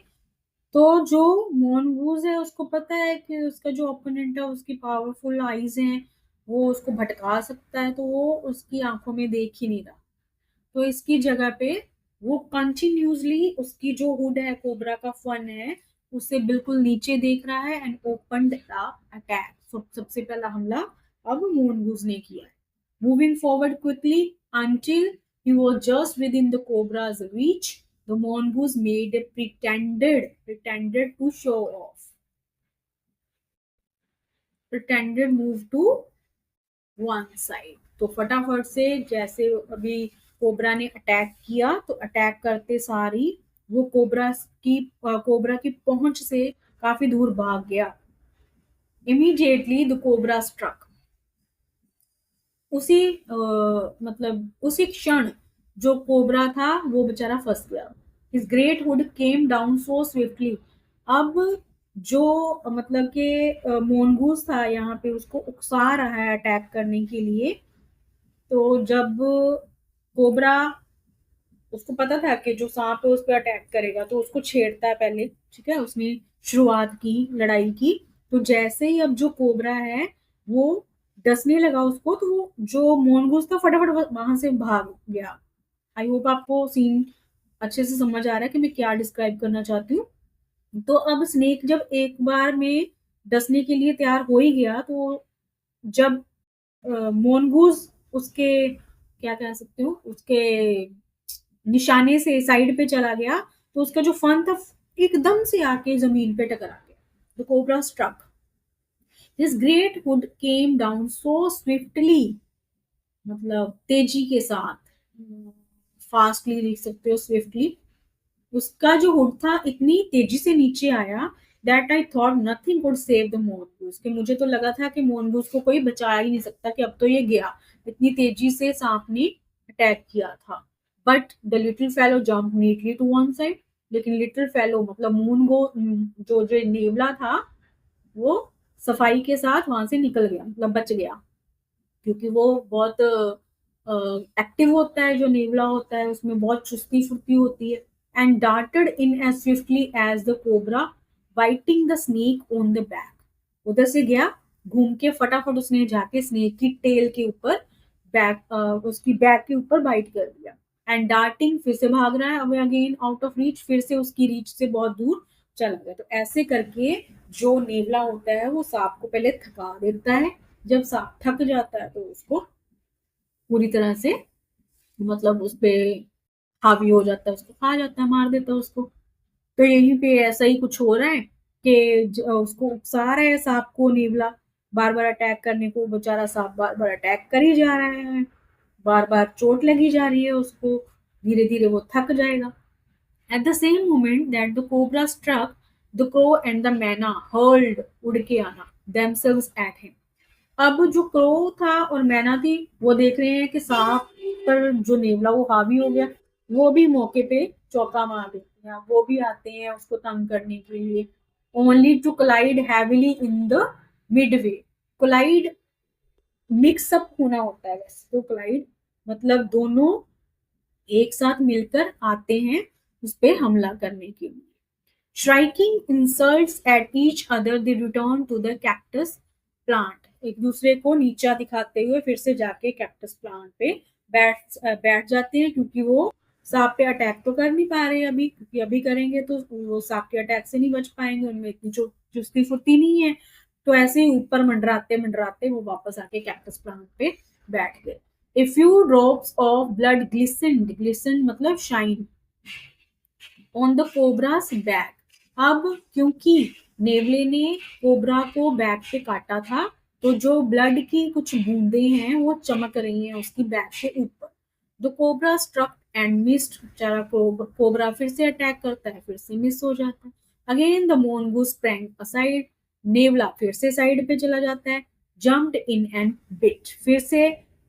तो जो मॉनगूज है उसको पता है कि उसका जो ओपोनेंट है उसकी पावरफुल आईज हैं, वो उसको भटका सकता है, तो वो उसकी आंखों में देख ही नहीं रहा। तो इसकी जगह पे वो कंटिन्यूसली उसकी जो हुड है, कोबरा का फन है, उससे बिल्कुल नीचे देख रहा है एंड ओपन द अटैक। सबसे पहला हमला अब मूनगूज ने किया है। Moving forward quickly until he was just within the cobra's reach, the mongoose made a pretended to show off, pretended move to one side. तो फटाफट से जैसे अभी कोबरा ने अटैक किया, तो अटैक करते सारी वो कोबरा की पहुंच से काफी दूर भाग गया। इमीडिएटली द कोबरा स्ट्रक, उसी मतलब उसी क्षण जो कोबरा था वो बेचारा फंस गया। His great hood came down so swiftly. अब जो मतलब कि मोनगूस था यहाँ पे उसको उकसा रहा है अटैक करने के लिए। तो जब कोबरा, उसको पता था कि जो सांप है उस पर अटैक करेगा, तो उसको छेड़ता है पहले, ठीक है, उसने शुरुआत की लड़ाई की। तो जैसे ही अब जो कोबरा है वो डसने लगा उसको, तो वो जो मोनगूस था फटाफट वहां से भाग गया। आई होप आपको सीन अच्छे से समझ आ रहा है कि मैं क्या डिस्क्राइब करना चाहती हूँ। तो अब स्नेक जब एक बार में डसने के लिए तैयार हो ही गया, तो जब मोनगूज उसके, क्या कह सकते हो, उसके निशाने से साइड पे चला गया, तो उसका जो फन था एकदम से आके जमीन पे टकरा गया। The cobra struck, his great hood came down so swiftly, मतलब तेजी के साथ, फास्टली लिख सकते हो, स्विफ्टली। उसका जो हुड था इतनी तेजी से नीचे आया that I thought nothing could save the mongoose, कि मुझे तो लगा था कि मोनगूज को कोई बचा ही नहीं सकता, कि अब तो ये गया, इतनी तेजी से सांप ने अटैक किया था। But the little fellow jump neatly to one side, लेकिन लिटिल फेलो मतलब मूनगो, जो नेवला था, वो सफाई के साथ वहां से निकल गया, मतलब बच गया, क्योंकि वो बहुत एक्टिव होता है, जो नेवला होता है उसमें बहुत चुस्ती फुर्ती होती है। And darted in as swiftly as the cobra, biting the snake on the back. उधर से गया घूम के, फटाफट उसने जाके स्नेक की टेल के ऊपर, उसकी बैक के ऊपर बाइट कर दिया। एंड डार्टिंग, फिर से भाग रहा है, अब अगेन आउट ऑफ रीच, फिर से उसकी रीच से बहुत दूर चला गया। तो ऐसे करके जो नेवला होता है वो सांप को पहले थका देता है, जब सांप थक जाता है तो उसको पूरी तरह से, मतलब उस पे हावी हो जाता है, उसको खा जाता है, मार देता है उसको। तो यहीं पे ऐसा ही कुछ हो रहा है कि उसको उकसा रहा है सांप को नेवला, बार बार अटैक करने को। बेचारा सांप बार बार अटैक कर ही जा रहा है, बार बार चोट लगी जा रही है उसको, धीरे धीरे वो थक जाएगा। At the same moment that the cobra struck, the crow and the myna hurled, उड़ के आना, themselves at him। अब जो क्रो था और मैना थी, वो देख रहे हैं कि सांप पर जो नेवला वो हावी हो गया, वो भी मौके पे चौका मार देते हैं, वो भी आते हैं उसको तंग करने के लिए। Only to collide heavily in the midway. Collide mixup होना होता है वैसे तो, कोलाइड मतलब दोनों एक साथ मिलकर आते हैं उस पे हमला करने के लिए। Shrieking insults at each other, they return to the cactus plant. एक दूसरे को नीचा दिखाते हुए फिर से जाके कैक्टस प्लांट पे बैठ जाते हैं, क्योंकि वो सांप पे अटैक तो कर नहीं पा रहे अभी, क्योंकि अभी करेंगे तो वो सांप के अटैक से नहीं बच पाएंगे, उनमें इतनी चुस्ती फुर्ती नहीं है। तो ऐसे ही ऊपर मंडराते मंडराते वो वापस आके कैक्टस प्लांट पे बैठ गए। A few drops of blood glistened, glisten मतलब shine, on the cobra's back. अब क्योंकि नेवले ने कोबरा को बैक पे काटा था, तो जो ब्लड की कुछ बूंदे हैं वो चमक रही हैं उसकी बैक के ऊपर। The cobra struck and missed, बेचारा कोबरा फिर से अटैक करता है, फिर से मिस हो जाता है। अगेन द मोनगूस sprang असाइड, नेवला फिर से साइड पे चला जाता है। जम्प्ड इन एंड बिट, फिर से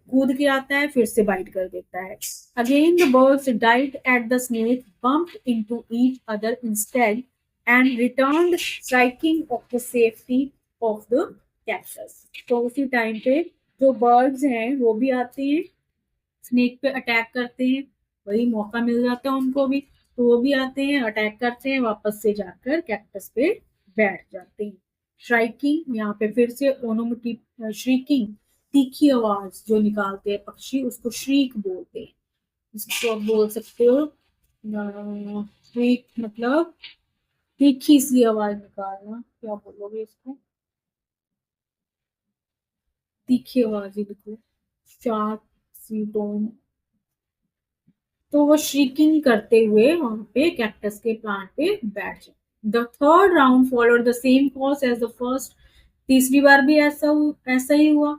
कूद के आता है, फिर से बाइट कर देता है। Again the birds diet at the snake, bumped into each other instead, and returned striking of the safety of the cactus। तो उसी टाइम पे जो बर्ड्स हैं वो भी आते हैं, स्नेक पे अटैक करते हैं, वही मौका मिल जाता है उनको भी, तो वो भी आते हैं, अटैक करते हैं, वापस से जाकर कैक्टस पे बैठ जाते हैं। श्राइकिंग, यहाँ पे फिर से ओनोमेटी, श्रीकिंग, तीखी आवाज जो निकालते हैं पक्षी, उसको श्रीक बोलते हैं। इसको आप बोल सकते हो श्रीक मतलब तीखी सी आवाज निकालना, क्या बोलोगे इसको, तीखी आवाज ही लिखो, शार्प सी टोन। तो वो श्रीकिंग करते हुए वहां पे कैक्टस के प्लांट पे बैठ जाए। The third round followed the same course as the first. तीसरी बार भी ऐसा ही हुआ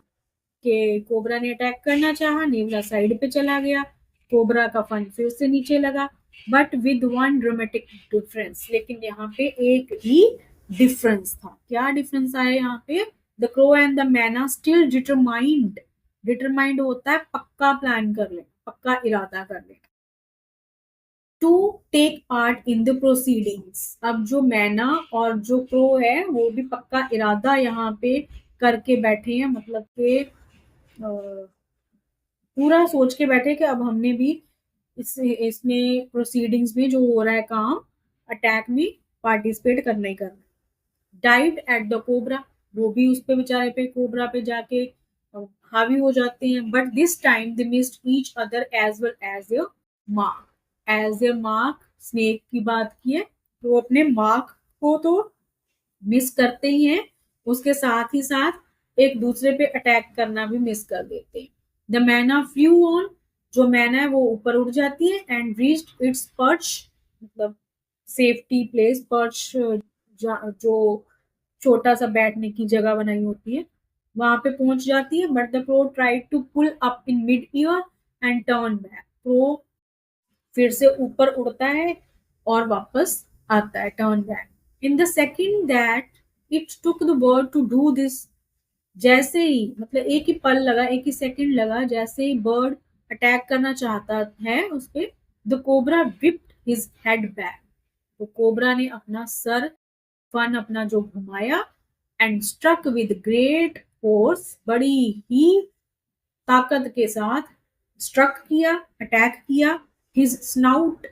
कि कोबरा ने अटैक करना चाहा, नेवला साइड पे चला गया, कोबरा का फन फिर से नीचे लगा, but with one dramatic difference. लेकिन यहाँ पे एक ही डिफरेंस था। क्या डिफरेंस आया यहाँ पे? द क्रो एंड द मैना स्टिल डिटरमाइंड। डिटरमाइंड होता है पक्का प्लान कर ले, पक्का इरादा कर ले, to take part in the proceedings. अब जो मैना और जो क्रो है वो भी पक्का इरादा यहाँ पे करके बैठे हैं, मतलब कि पूरा सोच के बैठे कि अब हमने भी इसमें प्रोसीडिंग्स में जो हो रहा है काम, अटैक में पार्टिसिपेट करना ही करना। डाइव एट द कोबरा, वो भी उस पे बेचारे पे कोबरा पे जाके हावी हो जाते हैं, but this time they missed each other as well as a mark. As a mark, snake की बात की है, तो अपने मार्क को तो मिस करते ही हैं, उसके साथ ही साथ एक दूसरे पे अटैक करना भी मिस कर देते हैं। द मैना फ्लू ऑन, जो मैना है वो ऊपर उड़ जाती है, एंड रीच्ड इट्स पर्च, मतलब सेफ्टी प्लेस, पर्च जो छोटा सा बैठने की जगह बनाई होती है, वहां पे पहुंच जाती है। But the pro tried to pull up in midair and turn back. Pro फिर से ऊपर उड़ता है और वापस आता है, turn back. In the second that it took the bird to do this, जैसे ही, मतलब एक ही पल लगा, एक ही सेकंड लगा, जैसे ही बर्ड अटैक करना चाहता है उस पे, the cobra whipped his head back. तो कोबरा ने अपना सर, फन अपना जो घुमाया, and struck with great force, बड़ी ही ताकत के साथ स्ट्रक किया, अटैक किया, हिज स्नाउट,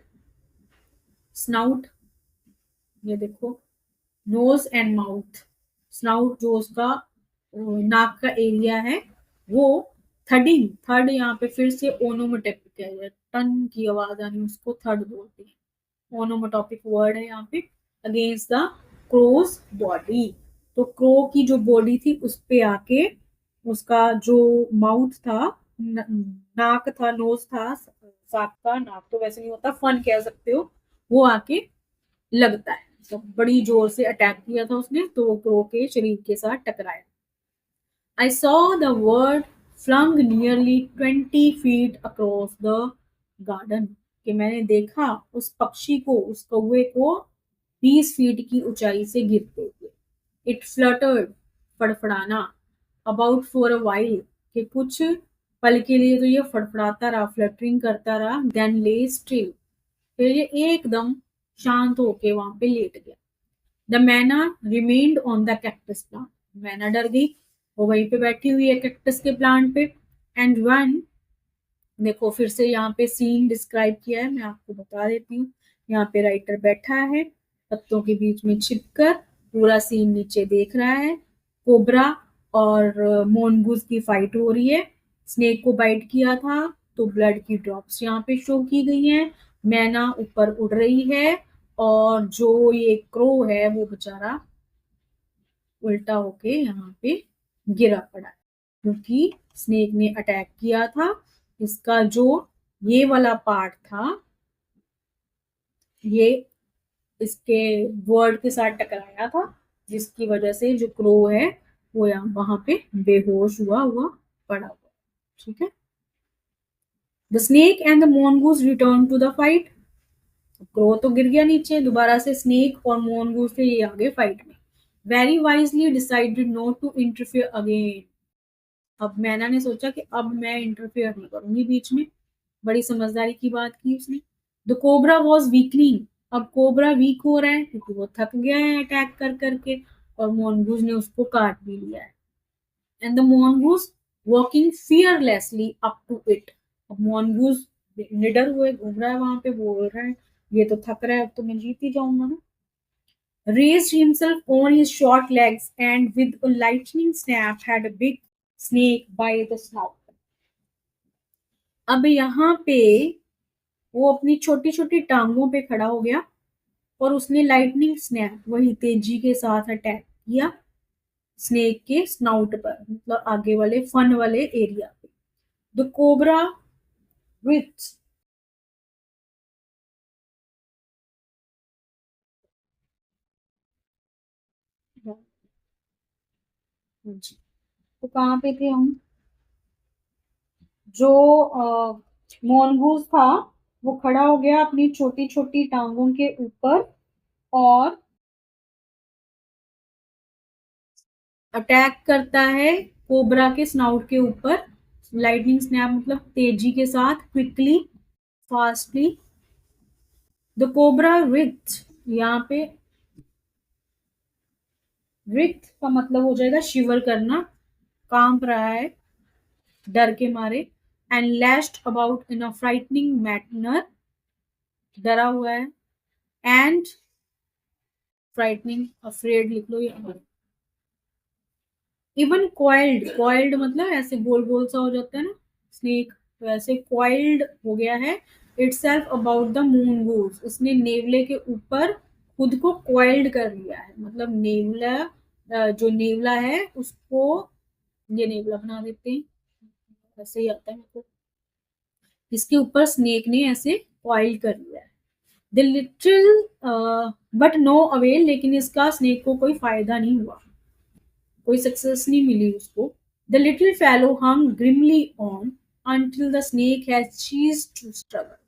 स्नाउट ये देखो, नोज एंड माउथ, स्नाउट जो उसका नाक का एरिया है वो, थर्डिंग, थर्ड यहाँ पे फिर से ओनोमोटोपिक है, टन की आवाज आनी, उसको थर्ड बोलते हैं, ओनोमोटोपिक वर्ड है यहाँ पे, अगेंस्ट द क्रोज बॉडी। तो क्रो की जो बॉडी थी उस पे आके, उसका जो माउथ था, नाक था, नोज था, सांप का नाक तो वैसे नहीं होता, फन कह सकते हो, वो आके लगता है, तो बड़ी जोर से अटैक किया था उसने, तो वो क्रो के शरीर के साथ टकराया। I saw the word flung nearly 20 feet across the garden, कि मैंने देखा उस पक्षी को, उस कौवे को 20 फीट की ऊंचाई से गिरते हुए। It fluttered, फड़फड़ाना, about for a while, कि कुछ पल के लिए तो ये फड़फड़ाता रहा, फ्लटरिंग करता रहा, then lay still, फिर ये एकदम शांत होके वहां पे लेट गया। द मैना remained on the cactus plant, मैना डर गई, वो वहीं पे बैठी हुई है कैक्टस के प्लांट पे। एंड वन, देखो फिर से यहाँ पे सीन डिस्क्राइब किया है, मैं आपको बता देती हूँ। यहाँ पे राइटर बैठा है पत्तों के बीच में छिपकर, पूरा सीन नीचे देख रहा है। कोबरा और मोनगूज की फाइट हो रही है, स्नेक को बाइट किया था तो ब्लड की ड्रॉप्स यहाँ पे शो की गई हैं। मैना ऊपर उड़ रही है, और जो ये क्रो है वो बेचारा उल्टा होके यहाँ पे गिरा पड़ा है, क्योंकि स्नेक ने अटैक किया था। इसका जो ये वाला पार्ट था, ये इसके वर्ड के साथ टकराया था, जिसकी वजह से जो क्रो है वो यहाँ वहां पे बेहोश हुआ पड़ा हुआ। ठीक है। The snake and the mongoose return to the fight. Crow तो गिर गया नीचे, दोबारा से स्नेक और मोनगूज थे ये आगे फाइट में। Very wisely decided not to interfere again. अब मैना ने सोचा कि अब मैं इंटरफेयर नहीं करूंगी बीच में, बड़ी समझदारी की बात की उसने। द कोबरा वॉज वीकनिंग, अब कोबरा वीक हो रहा है क्योंकि वो थक गया है अटैक कर करके, और मोनगूज ने उसको काट भी लिया है। And the mongoose walking fearlessly up to it, अब मॉनगूज निडर हुए घूम रहा है वहां पे, बोल रहा है ये तो थक रहा है, अब तो मैं जीत ही जाऊंगा ना। Raised himself on his short legs and with a lightning snap had a big snake by the snout. अब यहाँ पे वो अपनी छोटी छोटी टांगों पे खड़ा हो गया और उसने लाइटनिंग स्नैप वही तेजी के साथ अटैक किया स्नेक के स्नाउट पर, मतलब आगे वाले फन वाले एरिया पे। द कोबरा विथ तो कहाँ पे थे हम? जो मोनगूज था वो खड़ा हो गया अपनी छोटी छोटी टांगों के ऊपर और अटैक करता है कोबरा के स्नाउट के ऊपर। लाइटनिंग स्नैप मतलब तेजी के साथ, quickly, fastly. The cobra wreath, यहाँ पे रिथ का मतलब हो जाएगा शिवर करना, कांप रहा है डर के मारे। And lashed about in a frightening manner, डरा हुआ है। एंड फ्राइटनिंग, अफ्रेड लिख लो या इवन कॉइल्ड, कॉइल्ड मतलब ऐसे गोल गोल सा हो जाता है ना स्नेक, तो ऐसे कॉइल्ड हो गया है इटसेल्फ अबाउट द मून गूज, उसने नेवले के ऊपर खुद को कॉइल्ड कर लिया है, मतलब नेवला जो नेवला है उसको, ये नेवला बना देते हैं, ऐसे ही आता है मेरे को, इसके ऊपर स्नेक ने ऐसे कॉइल कर लिया है। The little but no avail, लेकिन इसका स्नेक को कोई फायदा नहीं हुआ, कोई सक्सेस नहीं मिली उसको। The little fellow hung grimly on until the snake has ceased to struggle.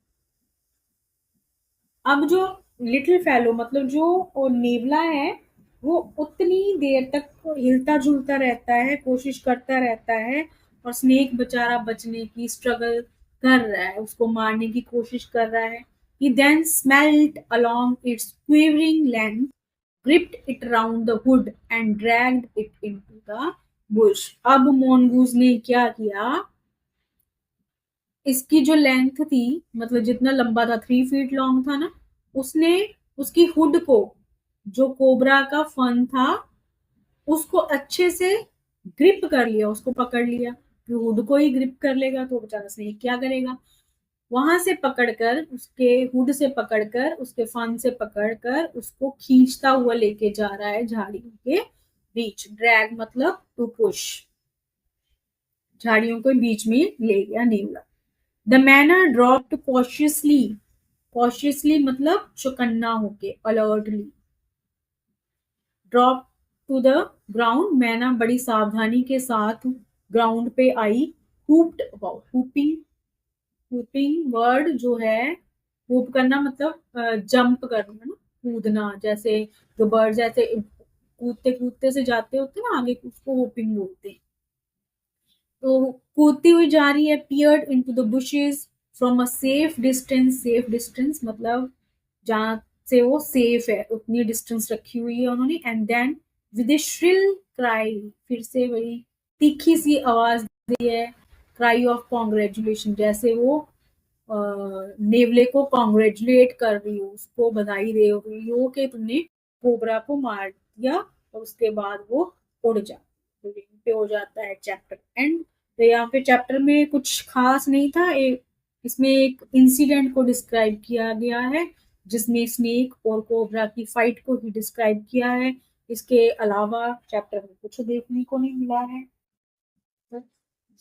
अब जो लिटिल फेलो मतलब जो नेवला है वो उतनी देर तक हिलता झुलता रहता है, कोशिश करता रहता है, और स्नेक बेचारा बचने की स्ट्रगल कर रहा है, उसको मारने की कोशिश कर रहा है। He then smelled along its quivering length, gripped it round the hood and dragged it into the bush. अब मोनगूज ने क्या किया, इसकी जो लेंथ थी, मतलब जितना लंबा था, 3 फीट लॉन्ग था ना, उसने उसकी हुड को, जो कोबरा का फन था, उसको अच्छे से ग्रिप कर लिया, उसको पकड़ लिया। तो हुड को ही ग्रिप कर लेगा तो बेचारा स्नेक क्या करेगा, वहां से पकड़कर, उसके हुड से पकड़कर, उसके फन से पकड़कर उसको खींचता हुआ लेके जा रहा है झाड़ियों के बीच। ड्रैग मतलब टू पुश, झाड़ियों के बीच में ले गया नेवला। The mynah dropped cautiously, cautiously मतलब चौकन्ना होके, alertly. Drop to the ground, मैना बड़ी सावधानी के साथ ग्राउंड पे आई। Hopped about, hopping, hopping word जो है, हुप करना मतलब जंप करना ना, कूदना, जैसे जो बर्ड जैसे कूदते कूदते से जाते होते ना आगे, उसको हुपिंग बोलते हैं। तो कूदती हुई जा रही है। Peered into the bushes from a safe distance, safe distance मतलब जहां से वो सेफ है उतनी डिस्टेंस रखी हुई है उन्होंने। And then with a shrill cry, फिर से वही तीखी सी आवाज दी है, क्राई ऑफ कॉन्ग्रेचुलेशन, जैसे वो नेवले को कॉन्ग्रेचुलेट कर रही हो, उसको बधाई दे रही हो कि तुमने कोबरा को मार दिया, और उसके बाद वो उड़ जा, तो यहीं पे हो जाता है चैप्टर एंड। तो यहाँ पे चैप्टर में कुछ खास नहीं था, इसमें एक इंसिडेंट को डिस्क्राइब किया गया है जिसमें स्नेक और कोबरा की फाइट को ही डिस्क्राइब किया है। इसके अलावा चैप्टर में कुछ देखने को नहीं मिला है।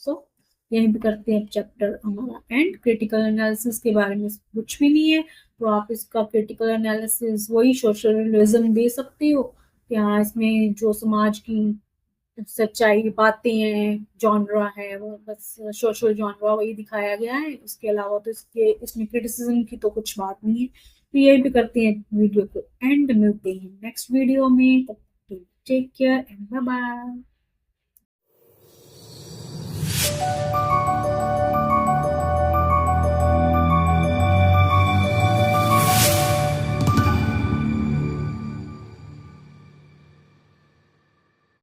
सो यहीं पे करते हैं चैप्टर हमारा एंड। क्रिटिकल एनालिसिस के बारे में कुछ भी नहीं है, तो आप इसका क्रिटिकल एनालिसिस वही सोशल रियलिज्म दे सकते हो। यहाँ इसमें जो समाज की सच्चाई बातें हैं, जॉनरा है, वो बस सोशल जॉनरा वही दिखाया गया है, उसके अलावा तो इसके इसमें क्रिटिसिज्म की तो कुछ बात नहीं है। तो यही भी करते हैं वीडियो को एंड, मिलते हैं नेक्स्ट वीडियो में, तब तक take care and bye bye.